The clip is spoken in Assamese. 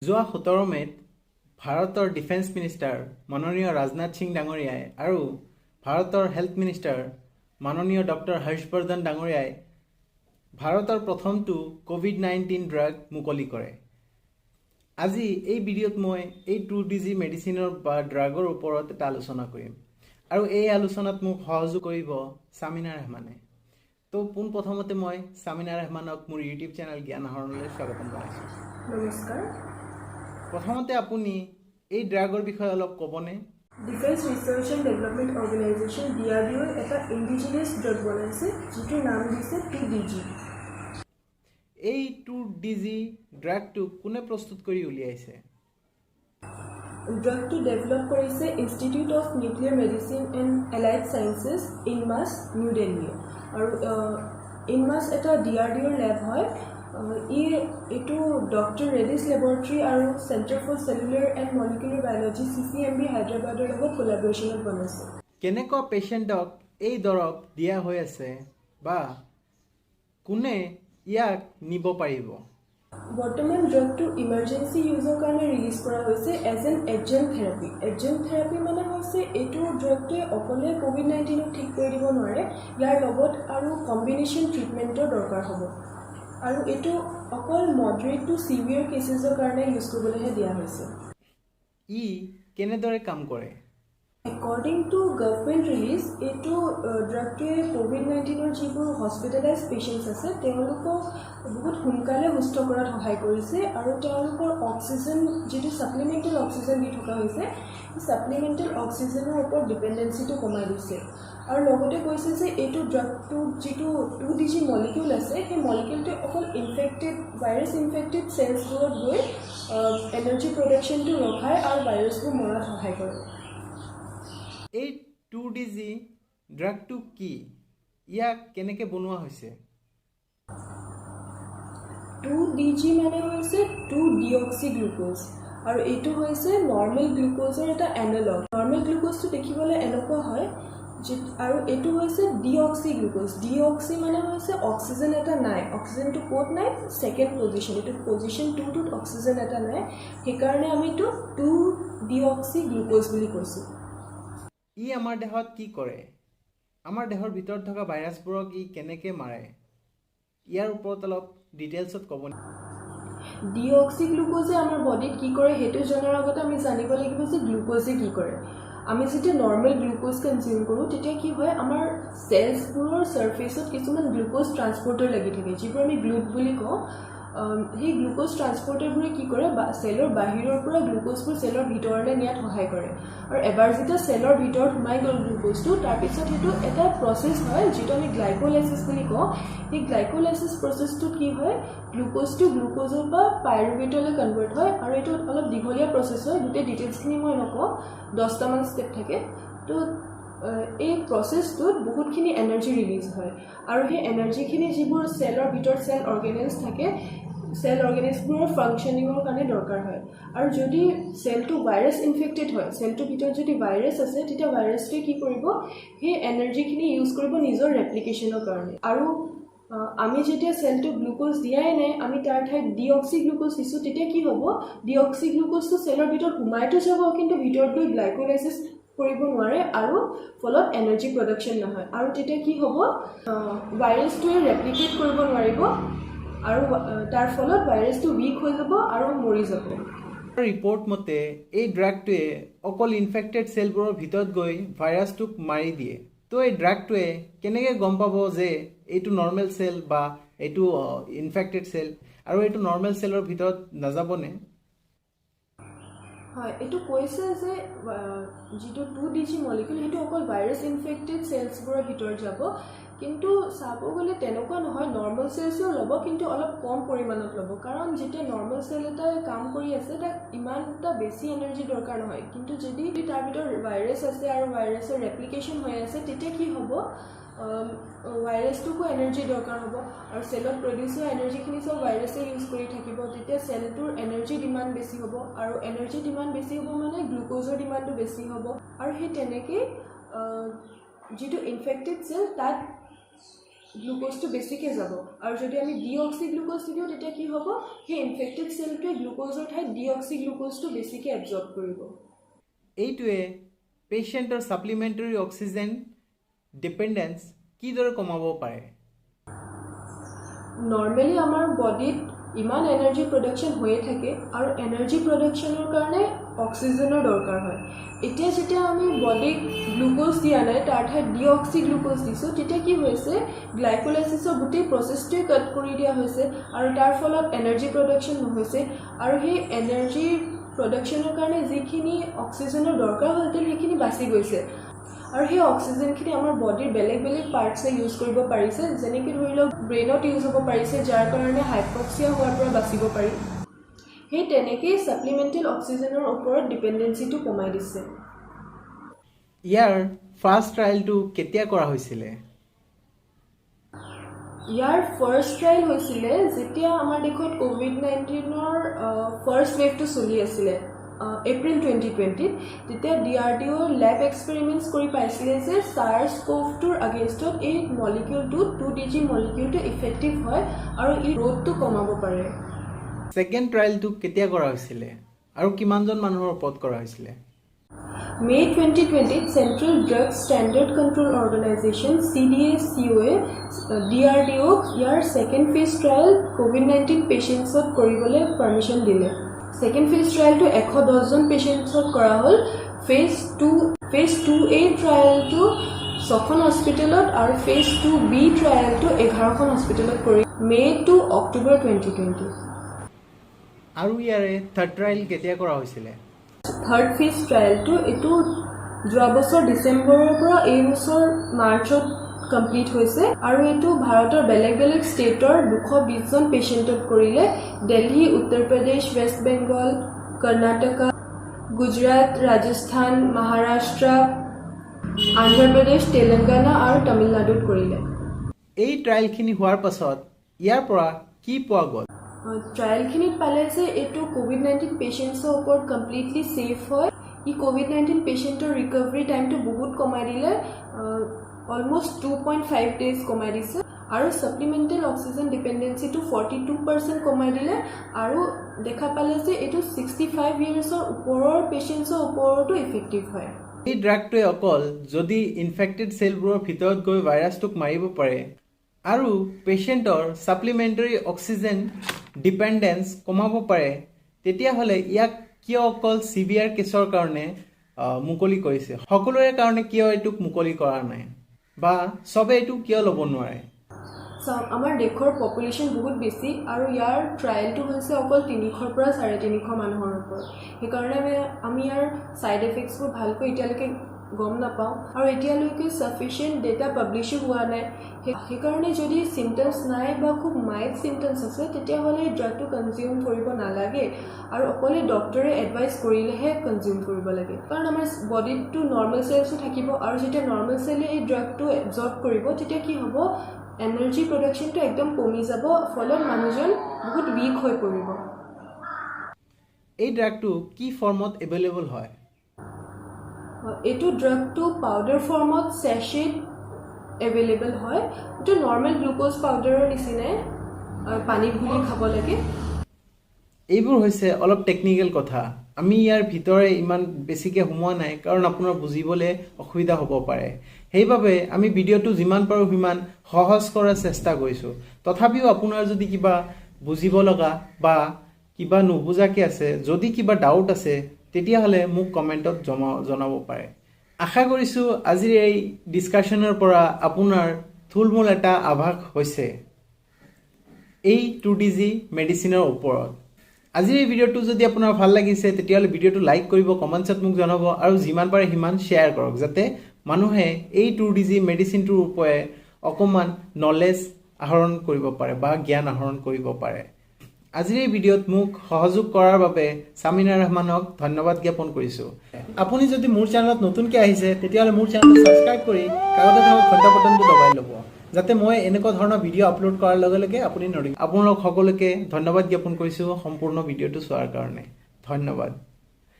যোৱা 17 মে'ত ভাৰতৰ ডিফেন্স মিনিষ্টাৰ মাননীয় ৰাজনাথ সিং ডাঙৰীয়াই আৰু ভাৰতৰ হেল্থ মিনিষ্টাৰ মাননীয় ডক্টৰ হৰ্ষবৰ্ধন ডাঙৰীয়াই ভাৰতৰ প্ৰথমটো কোভিড-19 ড্ৰাগ মুকলি কৰে। আজি এই ভিডিঅ'ত মই এই 2DG মেডিচিনৰ বা ড্ৰাগৰ ওপৰত এটা আলোচনা কৰিম আৰু এই আলোচনাত মোক সহযোগ কৰিব সামিনা ৰহমানে। তো পোনপ্ৰথমতে মই সামিনা ৰহমানক মোৰ ইউটিউব চেনেল জ্ঞান আহৰণলৈ স্বাগতম জনাইছোঁ। নমস্কাৰ। প্ৰথমতে আপুনি এই ড্ৰাগৰ বিষয়ে অলপ ক'বনে? Defence research and development organisation DRDO এটা ইণ্ডিজিনিয়াছ ড্ৰাগ বনাইছে যিটোৰ নাম দিছে 2DG। এই 2DG ড্ৰাগটো কোনে প্ৰস্তুত কৰি উলিয়াইছে? ড্ৰাগটো ডেভেলপ কৰিছে institute of nuclear medicine and allied sciences INMAS new Delhi. আৰু ইনমাছ এটা DRDOৰ লেব হয়। এইটো ডক্টৰ ৰেডিছ লেবৰেটৰী আৰু centre for cellular and molecular biology CCMB হায়দৰাবাদৰ লগত কোলাবৰেশ্যনত বনাইছে। কেনেকুৱা পেচেণ্টক এই দৰৱ দিয়া হৈ আছে বা কোনে ইয়াক নিব পাৰিব? বৰ্তমান ড্ৰাগটো ইমাৰ্জেঞ্চি ইউজৰ কাৰণে ৰিলিজ কৰা হৈছে এজ এন এডজেণ্ট থেৰাপি। এডজেণ্ট থেৰাপি মানে হৈছে এইটো ড্ৰাগটোৱে অকলে কোভিড-19ক ঠিক কৰি দিব নোৱাৰে, ইয়াৰ লগত আৰু কম্বিনেশ্যন ট্ৰিটমেণ্টৰ দৰকাৰ হ'ব। আৰু এইটো অকল মডাৰেট টু চিভিয়াৰ কেছেছৰ কাৰণে ইউজ কৰিবলৈহে দিয়া হৈছে। ই কেনেদৰে কাম কৰে? একৰ্ডিং টু গভৰ্ণমেণ্ট ৰিলিজ এইটো ড্ৰাগটোৱে কোভিড-19ৰ যিবোৰ হস্পিটেলাইজ পেচেণ্টছ আছে তেওঁলোকক বহুত সোনকালে সুস্থ কৰাত সহায় কৰিছে আৰু তেওঁলোকৰ অক্সিজেন যিটো ছাপ্লিমেণ্টেল অক্সিজেন দি থকা হৈছে সেই ছাপ্লিমেণ্টেল অক্সিজেনৰ ওপৰত ডিপেণ্ডেঞ্চিটো কমাই দিছে। আৰু লগতে কৈছে যে এইটো ড্ৰাগটো যিটো 2DG মলিকিউল আছে সেই মলিকিউলটোৱে অকল ভাইৰাছ ইনফেক্টেড চেলছবোৰত গৈ এনাৰ্জি প্ৰডাকশ্যনটো ৰখায় আৰু ভাইৰাছবোৰ মৰাত সহায় কৰে। এই 2DG ড্ৰাগটো কি? ইয়াক কেনেকৈ বনোৱা হৈছে? 2DG মানে হৈছে 2-ডিঅক্সিগ্লুক'জ আৰু এইটো হৈছে নৰ্মেল গ্লুক'জৰ এটা এনালগ। নৰ্মেল গ্লুক'জটো দেখিবলৈ এনেকুৱা হয় আৰু এইটো হৈছে ডিঅক্সিগ্লুক'জ। ডিঅক্সি মানে হৈছে অক্সিজেন এটা নাই, অক্সিজেনটো ক'ত নাই? ছেকেণ্ড পজিশ্যন, এইটো পজিশ্যন 2টোত অক্সিজেন এটা নাই, সেইকাৰণে আমি এইটো 2-ডিঅক্সিগ্লুক'জ বুলি কৈছোঁ। ই আমাৰ দেহত কি কৰে? আমাৰ দেহৰ ভিতৰত থকা ভাইৰাছবোৰক ই কেনেকৈ মাৰে? ইয়াৰ ওপৰত অলপ ডিটেইলছত ক'ব নেকি? ডিঅক্সিগ্লুক'জে আমাৰ বডিত কি কৰে সেইটো জনাৰ আগতে আমি জানিব লাগিব যে গ্লুক'জে কি কৰে। আমি যেতিয়া নৰ্মেল গ্লুক'জ কনজিউম কৰোঁ তেতিয়া কি হয়, আমাৰ চেলছবোৰৰ ছাৰ্ফেচত কিছুমান গ্লুক'জ ট্ৰান্সপৰ্টাৰ লাগি থাকে যিবোৰ আমি গ্লুট বুলি কওঁ। সেই গ্লুক'জ ট্ৰান্সপৰ্টাৰবোৰে কি কৰে, চেলৰ বাহিৰৰ পৰা গ্লুক'জবোৰ চেলৰ ভিতৰলৈ নিয়াত সহায় কৰে। আৰু এবাৰ যেতিয়া চেলৰ ভিতৰত সোমাই গ'ল গ্লুক'জটো, তাৰপিছত সেইটো এটা প্ৰচেছ হয় যিটো আমি গ্লাইক'লাইচিছ বুলি কওঁ। সেই গ্লাইক'লাইচিছ প্ৰচেছটোত কি হয়, গ্লুক'জটো গ্লুক'জৰ পৰা পাইৰুভেটলৈ কনভাৰ্ট হয় আৰু এইটো অলপ দীঘলীয়া প্ৰচেছ হয়। গোটেই ডিটেইলছখিনি মই নকওঁ, 10টামান ষ্টেপ থাকে। তো এই প্ৰচেছটোত বহুতখিনি এনাৰ্জি ৰিলিজ হয় আৰু সেই এনাৰ্জিখিনি যিবোৰ চেলৰ ভিতৰত চেল অৰ্গেনেলছ থাকে, চেল অৰ্গেনেলছবোৰৰ ফাংচনিঙৰ কাৰণে দৰকাৰ হয়। আৰু যদি চেলটো ভাইৰাছ ইনফেক্টেড হয়, চেলটোৰ ভিতৰত যদি ভাইৰাছ আছে, তেতিয়া ভাইৰাছটোৱে কি কৰিব, সেই এনাৰ্জিখিনি ইউজ কৰিব নিজৰ ৰেপ্লিকেশ্যনৰ কাৰণে। আৰু আমি যেতিয়া চেলটো গ্লুক'জ দিয়াই নাই, আমি তাৰ ঠাইত ডিঅক্সিগ্লুক'জ দিছোঁ, তেতিয়া কি হ'ব, ডিঅক্সিগ্লুক'জটো চেলৰ ভিতৰত সোমাইতো যাব কিন্তু ভিতৰত গৈ গ্লাইক'লাইচিছ কৰিব নোৱাৰে আৰু ফলত এনাৰ্জি প্ৰডাকশ্যন নহয়। আৰু তেতিয়া কি হ'ব, ভাইৰাছটোৱে ৰেপ্লিকেট কৰিব নোৱাৰিব আৰু তাৰ ফলত ভাইৰাছটো উইক হৈ যাব আৰু মৰি যাব। ৰিপৰ্ট মতে এই ড্ৰাগটোৱে অকল ইনফেক্টেড চেলবোৰৰ ভিতৰত গৈ ভাইৰাছটোক মাৰি দিয়ে। তো এই ড্ৰাগটোৱে কেনেকৈ গম পাব যে এইটো নৰ্মেল চেল বা এইটো ইনফেক্টেড চেল আৰু এইটো নৰ্মেল চেলৰ ভিতৰত নাযাবনে? হয়, এইটো কৈছে যে যিটো 2DG মলিকিউল সেইটো অকল ভাইৰাছ ইনফেক্টেড চেলছবোৰৰ ভিতৰত যাব, কিন্তু চাব গ'লে তেনেকুৱা নহয়। নৰ্মেল চেলছেও ল'ব কিন্তু অলপ কম পৰিমাণত ল'ব, কাৰণ যেতিয়া নৰ্মেল চেল এটাই কাম কৰি আছে তাক ইমান এটা বেছি এনাৰ্জি দৰকাৰ নহয়। কিন্তু যদি তাৰ ভিতৰত ভাইৰাছ আছে আৰু ভাইৰাছৰ ৰেপ্লিকেশ্যন হৈ আছে, তেতিয়া কি হ'ব, ভাইৰাছটোকো এনাৰ্জি দৰকাৰ হ'ব আৰু চেলত প্ৰডিউচ হোৱা এনাৰ্জিখিনি চব ভাইৰাছে ইউজ কৰি থাকিব। তেতিয়া চেলটোৰ এনাৰ্জি ডিমাণ্ড বেছি হ'ব আৰু এনাৰ্জি ডিমাণ্ড বেছি হ'ব মানে গ্লুক'জৰ ডিমাণ্ডটো বেছি হ'ব। আৰু সেই তেনেকেই যিটো ইনফেক্টেড চেল তাত গ্লুক'জটো বেছিকৈ যাব আৰু যদি আমি ডিঅক্সি গ্লুক'জ দিওঁ তেতিয়া কি হ'ব সেই ইনফেক্টেড চেলটোৱে গ্লুক'জৰ ঠাইত ডিঅক্সি গ্লুক'জটো বেছিকৈ এবজৰ্ব কৰিব এইটোৱে পেচেণ্টৰ ছাপ্লিমেণ্টাৰী অক্সিজেন ডিপেণ্ডেঞ্চ কিদৰে কমাব পাৰে নৰ্মেলি আমাৰ বডিত ইমান এনাৰ্জি প্ৰডাকশ্যন হৈয়ে থাকে আৰু এনাৰ্জি প্ৰডাকশ্যনৰ কাৰণে অক্সিজেনৰ দৰকাৰ হয় এতিয়া যেতিয়া আমি বডিক গ্লুক'জ দিয়া নাই তাৰ ঠাইত ডিঅক্সি গ্লুক'জ দিছোঁ তেতিয়া কি হৈছে গ্লাইক'লাইচিছৰ গোটেই প্ৰচেছটোৱে কাট কৰি দিয়া হৈছে আৰু তাৰ ফলত এনাৰ্জি প্ৰডাকশ্যন নহৈছে আৰু সেই এনাৰ্জি প্ৰডাকশ্যনৰ কাৰণে যিখিনি অক্সিজেনৰ দৰকাৰ হৈছিল সেইখিনি বাচি গৈছে আৰু সেই অক্সিজেনখিনি আমাৰ বডিৰ বেলেগ বেলেগ পাৰ্টছে ইউজ কৰিব পাৰিছে যেনেকৈ ধৰি লওক ব্ৰেইনত ইউজ হ'ব পাৰিছে যাৰ কাৰণে হাইপক্সিয়া হোৱাৰ পৰা বাচিব পাৰি সেই তেনেকেই ছাপ্লিমেণ্টেল অক্সিজেনৰ ওপৰত ডিপেণ্ডেঞ্চিটো কমাই দিছে ইয়াৰ ফাৰ্ষ্ট ট্ৰায়েলটো কেতিয়া কৰা হৈছিলে ইয়াৰ ফাৰ্ষ্ট ট্ৰায়েল হৈছিলে যেতিয়া আমাৰ দেশত COVID-19ৰ ফাৰ্ষ্ট ৱেভটো চলি আছিলে এপ্ৰিল 2020 তেতিয়া DRDO লেব এক্সপেৰিমেণ্টছ কৰি পাইছিলে যে SARS-CoV-2ৰ আগেইনষ্টত এই মলিকিউলটো 2DG মলিকিউলটো ইফেক্টিভ হয় আৰু ই ৰোগটো কমাব পাৰে ছেকেণ্ড ট্ৰায়েলটো কেতিয়া কৰা হৈছিলে আৰু কিমানজন মানুহৰ ওপৰত কৰা হৈছিলে মে 2020 central drug standard control organisation CDA-COA DRDO year second phase trial COVID-19 পেচেণ্টছত কৰিবলৈ পাৰ্মিশ্যন দিলে ছেকেণ্ড ফেজ ট্ৰায়েলটো 110জন পেচেণ্টছত কৰা হ'ল ফেজ 2A ট্ৰায়েলটো 6খন হস্পিটেলত আৰু ফেজ 2B ট্ৰায়েলটো 11খন হস্পিটেলত কৰি মে টু অক্টোবৰ 2020 আৰু ইয়াৰে থাৰ্ড ট্ৰায়েল কেতিয়া কৰা হৈছিলে থাৰ্ড ফেজ ট্ৰায়েলটো এইটো যোৱা বছৰ ডিচেম্বৰৰ পৰা এই বছৰ মাৰ্চত কমপ্লিট হৈছে আৰু এইটো ভাৰতৰ বেলেগ বেলেগ ষ্টেটৰ 220জন পেচেণ্টত কৰিলে দিল্লী উত্তৰ প্ৰদেশ ৱেষ্ট বেংগল কৰ্ণাটকা গুজৰাট ৰাজস্থান মহাৰাষ্ট্ৰ আন্ধ্ৰ প্ৰদেশ তেলেংগানা আৰু তামিলনাডুত কৰিলে এই ট্ৰায়েলখিনি হোৱাৰ পাছত ইয়াৰ পৰা কি পোৱা গ'ল ট্ৰায়েলখিনিত পালে যে এইটো COVID-19 পেচেণ্টছৰ ওপৰত কমপ্লিটলি ছেফ হয় ই COVID-19 পেচেণ্টৰ ৰিকভাৰী টাইমটো বহুত কমাই দিলে অলমোষ্ট 2.5 ডেজ কমাই দিছে আৰু ছাপ্লিমেণ্টেল অক্সিজেন ডিপেণ্ডেঞ্চিটো 42% কমাই দিলে আৰু দেখা পালে যে এইটো 65 ইয়াৰ্ছৰ ওপৰৰ পেচেণ্টছৰ ওপৰতো ইফেক্টিভ হয় এই ড্ৰাগটোৱে অকল যদি ইনফেক্টেড চেলবোৰৰ ভিতৰত গৈ ভাইৰাছটোক মাৰিব পাৰে আৰু পেচেণ্টৰ ছাপ্লিমেণ্টাৰী অক্সিজেন ডিপেণ্ডেঞ্চ কমাব পাৰে তেতিয়াহ'লে ইয়াক কিয় অকল চিভিয়াৰ কেছৰ কাৰণে মুকলি কৰিছে সকলোৰে কাৰণে কিয় এইটোক মুকলি কৰা নাই বা চবে এইটো কিয় ল'ব নোৱাৰে আমাৰ দেশৰ পপুলেশ্যন বহুত বেছি আৰু ইয়াৰ ট্ৰায়েলটো হৈছে অকল 300ৰ পৰা 350 মানুহৰ ওপৰত সেইকাৰণে আমি ইয়াৰ ছাইড এফেক্টছবোৰ ভালকৈ এতিয়ালৈকে গম নাপাওঁ আৰু এতিয়ালৈকে ছাফিচিয়েণ্ট ডেটা পাব্লিছো হোৱা নাই সেইকাৰণে যদি চিমটমছ নাই বা খুব মাইল্ড চিমটমছ আছে তেতিয়াহ'লে এই ড্ৰাগটো কনজিউম কৰিব নালাগে আৰু অকলে ডক্টৰে এডভাইচ কৰিলেহে কনজিউম কৰিব লাগে কাৰণ আমাৰ বডিটো নৰ্মেল চেলছো থাকিব আৰু যেতিয়া নৰ্মেল চেলে এই ড্ৰাগটো এবজৰ্ব কৰিব তেতিয়া কি হ'ব এনাৰ্জি প্ৰডাকশ্যনটো একদম কমি যাব ফলত মানুহজন বহুত উইক হৈ পৰিব এই ড্ৰাগটো কি ফৰ্মত এভেইলেবল হয় এইটো ড্ৰাগটো পাউডাৰ ফৰ্মত ছেশ্বেট এভেইলেবল হয় এইটো নৰ্মেল গ্লুক'জ পাউডাৰৰ নিচিনাই পানীত গুলি খাব লাগে এইবোৰ হৈছে অলপ টেকনিকেল কথা আমি ইয়াৰ ভিতৰে ইমান বেছিকৈ সোমোৱা নাই কাৰণ আপোনাৰ বুজিবলৈ অসুবিধা হ'ব পাৰে সেইবাবে আমি ভিডিঅ'টো যিমান পাৰোঁ সিমান সহজ কৰাৰ চেষ্টা কৰিছোঁ তথাপিও আপোনাৰ যদি কিবা বুজিব লগা বা কিবা নুবুজাকৈ আছে যদি কিবা ডাউট আছে তেতিয়াহ'লে মোক কমেণ্টত জনাব পাৰে আশা কৰিছোঁ আজিৰ এই ডিছকাশ্যনৰ পৰা আপোনাৰ থুলমূল এটা আভাস হৈছে এই 2DG মেডিচিনৰ ওপৰত আজিৰ এই ভিডিঅ'টো যদি আপোনাৰ ভাল লাগিছে তেতিয়াহ'লে ভিডিঅ'টো লাইক কৰিব কমেণ্টছত মোক জনাব আৰু যিমান পাৰে সিমান শ্বেয়াৰ কৰক যাতে মানুহে এই 2DG মেডিচিনটোৰ ওপৰত অকণমান নলেজ আহৰণ কৰিব পাৰে বা জ্ঞান আহৰণ কৰিব পাৰে আজিৰ এই ভিডিঅ'ত মোক সহযোগ কৰাৰ বাবে সামিনা ৰহমানক ধন্যবাদ জ্ঞাপন কৰিছোঁ আপুনি যদি মোৰ চেনেলত নতুনকৈ আহিছে তেতিয়াহ'লে মোৰ চেনেলটো ছাবস্ক্ৰাইব কৰি কাষতে থকা ঘণ্টা বটনটো দবাই ল'ব যাতে মই এনেকুৱা ধৰণৰ ভিডিঅ' আপলোড কৰাৰ লগে লগে আপুনি আপোনালোক সকলোকে ধন্যবাদ জ্ঞাপন কৰিছোঁ সম্পূৰ্ণ ভিডিঅ'টো চোৱাৰ কাৰণে ধন্যবাদ